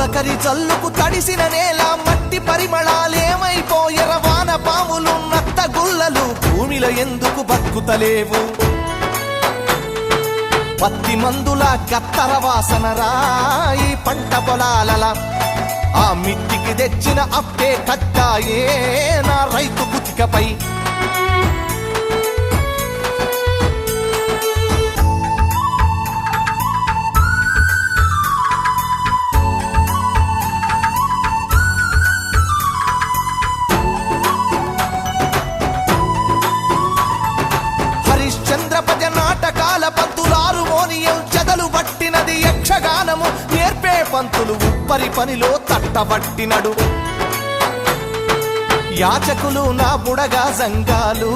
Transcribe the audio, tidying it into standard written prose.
తొలకరి జల్లుకు తడిసిన నేల మట్టి పరిమళాలేమైపోయెర వాన పాములు నత్త గుల్లలు భూమిలో ఎందుకు బతుకుతలేవు పత్తి మందుల కత్తర వాసన రాయి పంట పొలాలల ఆ మిట్టికి తెచ్చిన అప్పే కట్టాయే నా రైతు కుతికపై చంద్రపజ నాటకాల పంతులారు మోనియం చెదలు పట్టినది యక్షగానము నేర్పే పంతులు ఉప్పరి పనిలో తట్టబట్టినడు యాచకులు నా బుడగా సంఘాలు